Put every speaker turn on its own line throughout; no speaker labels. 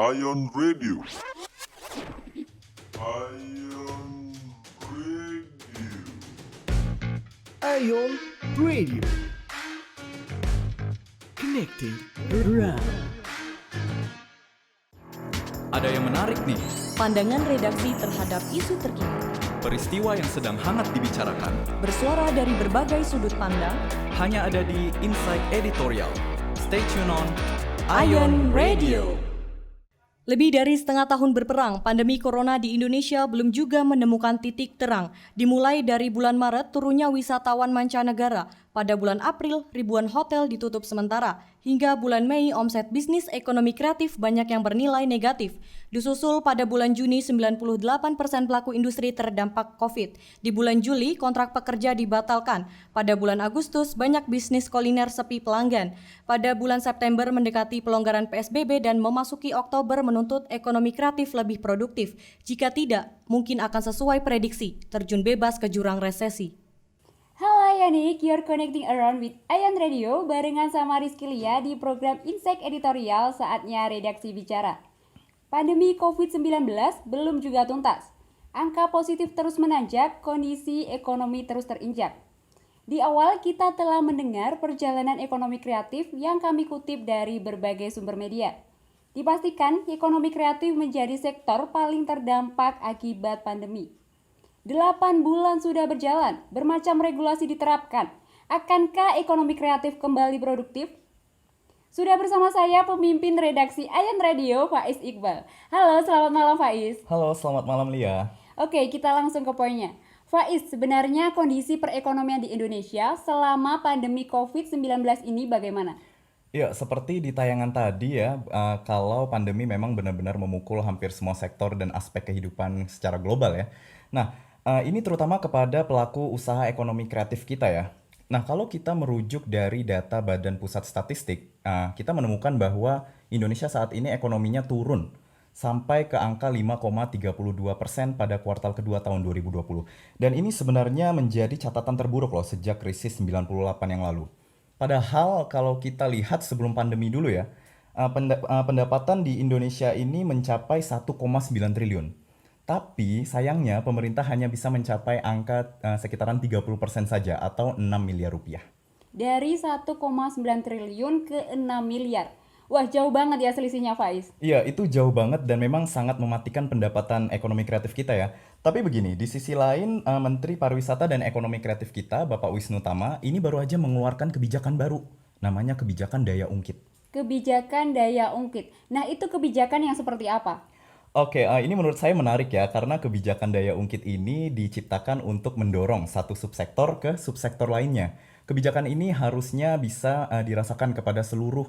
Ion Radio. Ion Radio.
Ion Radio. Connecting the world.
Ada yang menarik nih,
Pandangan redaksi terhadap isu terkini.
peristiwa yang sedang hangat dibicarakan,
Bersuara dari berbagai sudut pandang.
hanya ada di Insight Editorial. Stay tune on
Ion Radio. Lebih dari setengah tahun berperang, pandemi corona di Indonesia belum juga menemukan titik terang. Dimulai dari bulan Maret, turunnya wisatawan mancanegara. Pada bulan April, ribuan hotel ditutup sementara. Hingga bulan Mei, omset bisnis ekonomi kreatif banyak yang bernilai negatif. Disusul pada bulan Juni, 98% pelaku industri terdampak COVID. Di bulan Juli, kontrak pekerja dibatalkan. Pada bulan Agustus, banyak bisnis kuliner sepi pelanggan. Pada bulan September mendekati pelonggaran PSBB dan memasuki Oktober menuntut ekonomi kreatif lebih produktif. Jika tidak, mungkin akan sesuai prediksi, terjun bebas ke jurang resesi.
Halo Yanik, you're connecting around with Ion Radio barengan sama Rizky Lia di program Insight Editorial, saatnya redaksi bicara. Pandemi COVID-19 belum juga tuntas. Angka positif terus menanjak, kondisi ekonomi terus terinjak. Di awal kita telah mendengar perjalanan ekonomi kreatif yang kami kutip dari berbagai sumber media. Dipastikan ekonomi kreatif menjadi sektor paling terdampak akibat pandemi. 8 bulan sudah berjalan, bermacam regulasi diterapkan. Akankah ekonomi kreatif kembali produktif? Sudah bersama saya pemimpin redaksi Ion Radio, Faiz Iqbal. Halo, selamat malam Faiz.
Halo, selamat malam Lia.
Oke, kita langsung ke poinnya. Faiz, sebenarnya kondisi perekonomian di Indonesia selama pandemi COVID-19 ini bagaimana?
Ya, seperti di tayangan tadi ya, kalau pandemi memang benar-benar memukul hampir semua sektor dan aspek kehidupan secara global ya. Nah, ini terutama kepada pelaku usaha ekonomi kreatif kita ya. Nah, kalau kita merujuk dari data Badan Pusat Statistik, kita menemukan bahwa Indonesia saat ini ekonominya turun sampai ke angka 5,32% pada kuartal kedua tahun 2020. Dan ini sebenarnya menjadi catatan terburuk loh sejak krisis 98 yang lalu. Padahal kalau kita lihat sebelum pandemi dulu ya, pendapatan di Indonesia ini mencapai 1,9 triliun. Tapi sayangnya pemerintah hanya bisa mencapai angka sekitaran 30% saja atau 6 miliar rupiah.
Dari 1,9 triliun ke 6 miliar. Wah, jauh banget ya selisihnya Faiz.
Iya, itu jauh banget dan memang sangat mematikan pendapatan ekonomi kreatif kita ya. Tapi begini, di sisi lain Menteri Pariwisata dan Ekonomi Kreatif kita, Bapak Wisnu Tama, ini baru aja mengeluarkan kebijakan baru. Namanya kebijakan daya ungkit.
Kebijakan daya ungkit. Nah, itu kebijakan yang seperti apa?
Oke, ini menurut saya menarik ya, karena kebijakan daya ungkit ini diciptakan untuk mendorong satu subsektor ke subsektor lainnya. Kebijakan ini harusnya bisa dirasakan kepada seluruh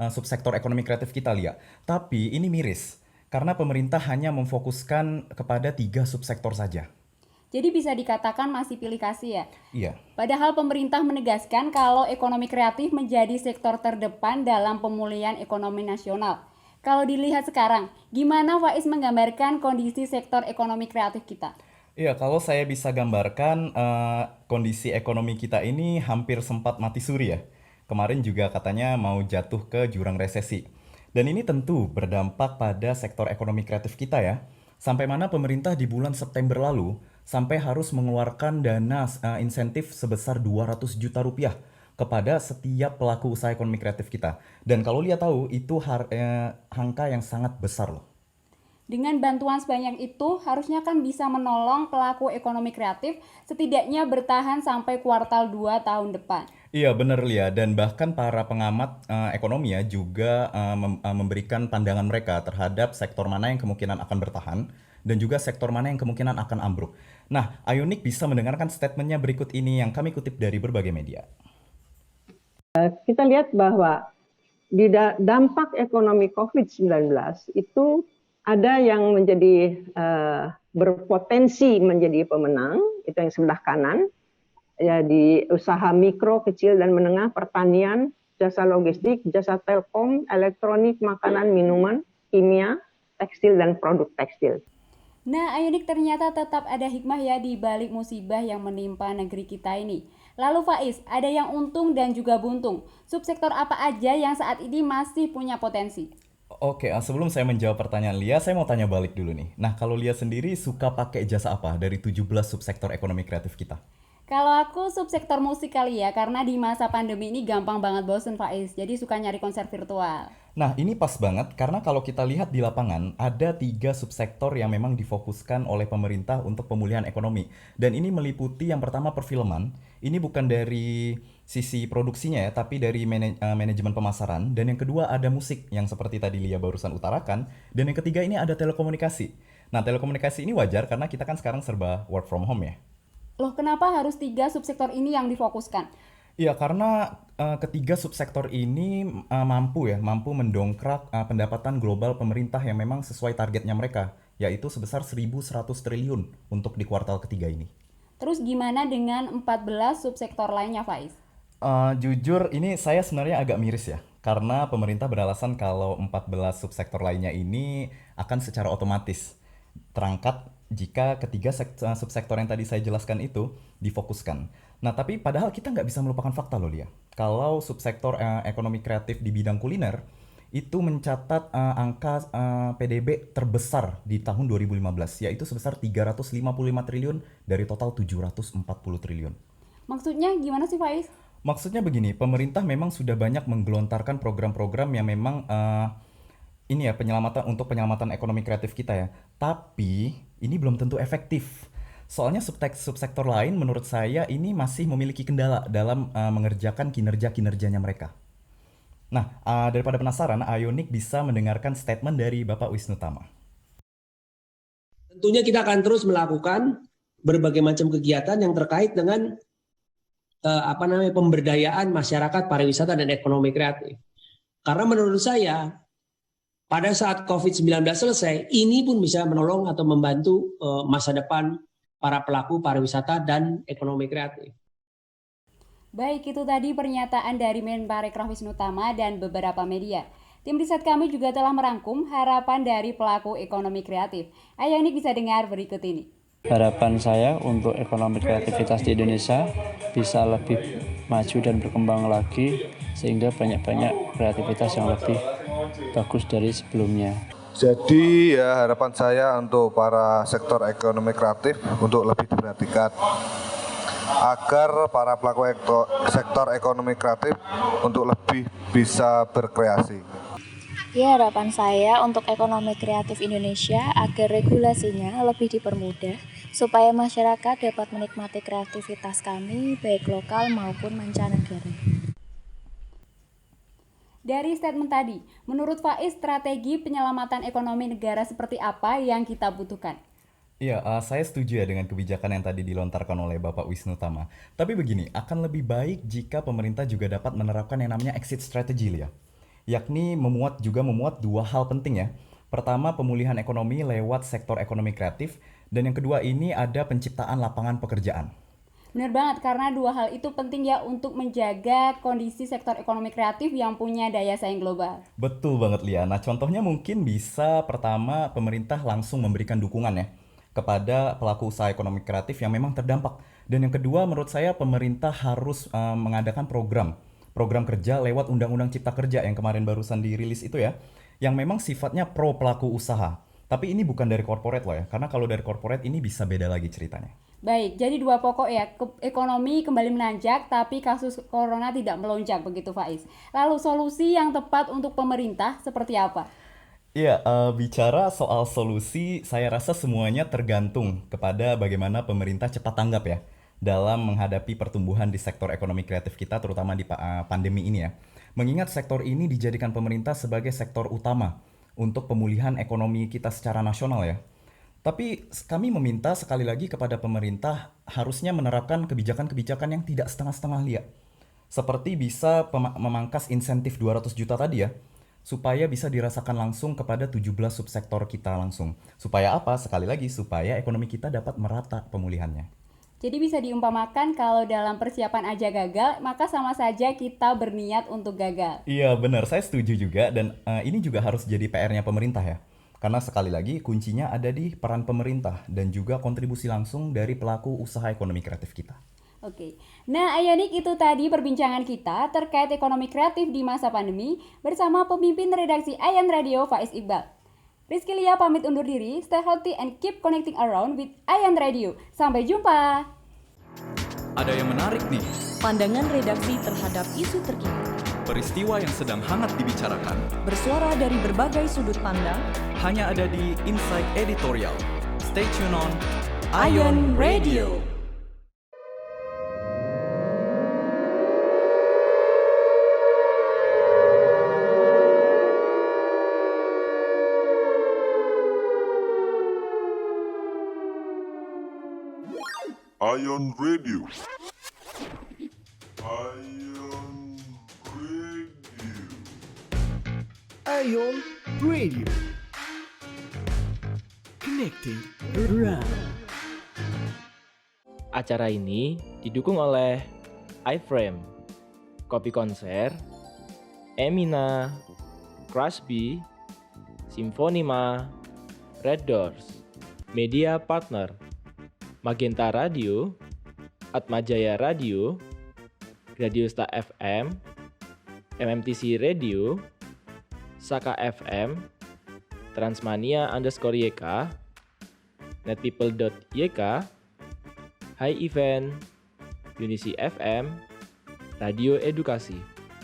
subsektor ekonomi kreatif kita, Lia. Tapi ini miris, karena pemerintah hanya memfokuskan kepada 3 subsektor saja.
Jadi bisa dikatakan masih pilih kasih ya?
Iya.
Padahal pemerintah menegaskan kalau ekonomi kreatif menjadi sektor terdepan dalam pemulihan ekonomi nasional. Kalau dilihat sekarang, gimana Faiz menggambarkan kondisi sektor ekonomi kreatif kita?
Iya, kalau saya bisa gambarkan kondisi ekonomi kita ini hampir sempat mati suri ya. Kemarin juga katanya mau jatuh ke jurang resesi. Dan ini tentu berdampak pada sektor ekonomi kreatif kita ya. Sampai mana pemerintah di bulan September lalu sampai harus mengeluarkan dana insentif sebesar 200 juta rupiah kepada setiap pelaku usaha ekonomi kreatif kita. Dan kalau Lia tahu, itu angka yang sangat besar loh.
Dengan bantuan sebanyak itu, harusnya kan bisa menolong pelaku ekonomi kreatif setidaknya bertahan sampai kuartal 2 tahun depan.
Iya benar Lia, dan bahkan para pengamat ekonomi ya juga memberikan pandangan mereka terhadap sektor mana yang kemungkinan akan bertahan dan juga sektor mana yang kemungkinan akan ambruk. Nah, Ionik bisa mendengarkan statementnya berikut ini yang kami kutip dari berbagai media.
Kita lihat bahwa di dampak ekonomi COVID-19 itu ada yang menjadi berpotensi menjadi pemenang, itu yang sebelah kanan, ya di usaha mikro, kecil, dan menengah, pertanian, jasa logistik, jasa telkom, elektronik, makanan, minuman, kimia, tekstil, dan produk tekstil.
Nah, Ionik, ternyata tetap ada hikmah ya di balik musibah yang menimpa negeri kita ini. Lalu Faiz, ada yang untung dan juga buntung. Subsektor apa aja yang saat ini masih punya potensi?
Oke, sebelum saya menjawab pertanyaan Lia, saya mau tanya balik dulu nih. Nah, kalau Lia sendiri suka pakai jasa apa dari 17 subsektor ekonomi kreatif kita?
Kalau aku subsektor musik kali ya, karena di masa pandemi ini gampang banget bosen Faiz, jadi suka nyari konser virtual.
Nah, ini pas banget karena kalau kita lihat di lapangan, ada 3 subsektor yang memang difokuskan oleh pemerintah untuk pemulihan ekonomi. Dan ini meliputi yang pertama perfilman, ini bukan dari sisi produksinya ya, tapi dari manajemen pemasaran. Dan yang kedua ada musik, yang seperti tadi Lia barusan utarakan. Dan yang ketiga ini ada telekomunikasi. Nah, telekomunikasi ini wajar karena kita kan sekarang serba work from home ya.
Loh, kenapa harus 3 subsektor ini yang difokuskan?
Iya, karena ketiga subsektor ini mampu mendongkrak pendapatan global pemerintah yang memang sesuai targetnya mereka, yaitu sebesar 1.100 triliun untuk di kuartal ketiga ini.
Terus gimana dengan 14 subsektor lainnya Faiz?
Jujur, ini saya sebenarnya agak miris ya, karena pemerintah beralasan kalau 14 subsektor lainnya ini akan secara otomatis terangkat jika subsektor yang tadi saya jelaskan itu difokuskan. Nah, tapi padahal kita nggak bisa melupakan fakta loh, Lia. Kalau subsektor ekonomi kreatif di bidang kuliner itu mencatat angka PDB terbesar di tahun 2015, yaitu sebesar 355 triliun dari total 740 triliun.
Maksudnya gimana sih Faiz?
Maksudnya begini, pemerintah memang sudah banyak menggelontarkan program-program yang memang penyelamatan ekonomi kreatif kita ya. Tapi ini belum tentu efektif. Soalnya subsektor lain menurut saya ini masih memiliki kendala dalam mengerjakan kinerjanya mereka. Nah, daripada penasaran, Ionik bisa mendengarkan statement dari Bapak Wisnu Tama.
Tentunya kita akan terus melakukan berbagai macam kegiatan yang terkait dengan pemberdayaan masyarakat pariwisata dan ekonomi kreatif. Karena menurut saya pada saat COVID-19 selesai, ini pun bisa menolong atau membantu masa depan para pelaku pariwisata dan ekonomi kreatif.
Baik, itu tadi pernyataan dari Menparekraf Wisnu Tama dan beberapa media. Tim riset kami juga telah merangkum harapan dari pelaku ekonomi kreatif. Ayo ini bisa dengar berikut ini.
Harapan saya untuk ekonomi kreativitas di Indonesia bisa lebih maju dan berkembang lagi sehingga banyak-banyak kreativitas yang lebih bagus dari sebelumnya.
Jadi ya harapan saya untuk para sektor ekonomi kreatif untuk lebih diperhatikan agar para pelaku sektor ekonomi kreatif untuk lebih bisa berkreasi.
Ya, harapan saya untuk ekonomi kreatif Indonesia agar regulasinya lebih dipermudah supaya masyarakat dapat menikmati kreativitas kami baik lokal maupun mancanegara.
Dari statement tadi, menurut Faiz strategi penyelamatan ekonomi negara seperti apa yang kita butuhkan?
Iya, saya setuju ya dengan kebijakan yang tadi dilontarkan oleh Bapak Wisnu Tama. Tapi begini, akan lebih baik jika pemerintah juga dapat menerapkan yang namanya exit strategy, ya. Yakni memuat 2 hal penting ya. Pertama, pemulihan ekonomi lewat sektor ekonomi kreatif. Dan yang kedua ini ada penciptaan lapangan pekerjaan.
Benar banget, karena 2 hal itu penting ya untuk menjaga kondisi sektor ekonomi kreatif yang punya daya saing global.
Betul banget, Lia. Nah, contohnya mungkin bisa pertama pemerintah langsung memberikan dukungan ya kepada pelaku usaha ekonomi kreatif yang memang terdampak. Dan yang kedua menurut saya pemerintah harus mengadakan program kerja lewat Undang-Undang Cipta Kerja yang kemarin barusan dirilis itu ya, yang memang sifatnya pro pelaku usaha. Tapi ini bukan dari corporate loh ya, karena kalau dari corporate ini bisa beda lagi ceritanya.
Baik, jadi 2 pokok ya, ekonomi kembali menanjak tapi kasus corona tidak melonjak begitu Faiz. Lalu solusi yang tepat untuk pemerintah seperti apa?
Iya, bicara soal solusi, saya rasa semuanya tergantung kepada bagaimana pemerintah cepat tanggap ya dalam menghadapi pertumbuhan di sektor ekonomi kreatif kita, terutama di pandemi ini ya. Mengingat sektor ini dijadikan pemerintah sebagai sektor utama untuk pemulihan ekonomi kita secara nasional ya. Tapi kami meminta sekali lagi kepada pemerintah harusnya menerapkan kebijakan-kebijakan yang tidak setengah-setengah Lia. Seperti bisa memangkas insentif 200 juta tadi ya, supaya bisa dirasakan langsung kepada 17 subsektor kita langsung. Supaya apa? Sekali lagi, supaya ekonomi kita dapat merata pemulihannya.
Jadi bisa diumpamakan kalau dalam persiapan aja gagal, maka sama saja kita berniat untuk gagal.
Iya benar, saya setuju juga dan ini juga harus jadi PR-nya pemerintah ya. Karena sekali lagi kuncinya ada di peran pemerintah dan juga kontribusi langsung dari pelaku usaha ekonomi kreatif kita.
Oke, nah Ayonik itu tadi perbincangan kita terkait ekonomi kreatif di masa pandemi bersama pemimpin redaksi Ayan Radio Faiz Iqbal. Rizky Lia pamit undur diri, stay healthy and keep connecting around with Ayan Radio. Sampai jumpa!
Ada yang menarik nih,
Pandangan redaksi terhadap isu terkini.
peristiwa yang sedang hangat dibicarakan,
Bersuara dari berbagai sudut pandang.
hanya ada di Insight Editorial. Stay tune on
Ayan Radio.
Ion Radio. Ion Radio.
Ion Radio. Connecting around.
Acara ini didukung oleh iFrame, Kopi Konser, Emina, Crashby, Simfonima, Red Doors, Media Partner, Magenta Radio, Atmajaya Radio, Radio Star FM, MMTC Radio, Saka FM, Transmania_YK, netpeople.yk, High Event, Unisi FM, Radio Edukasi.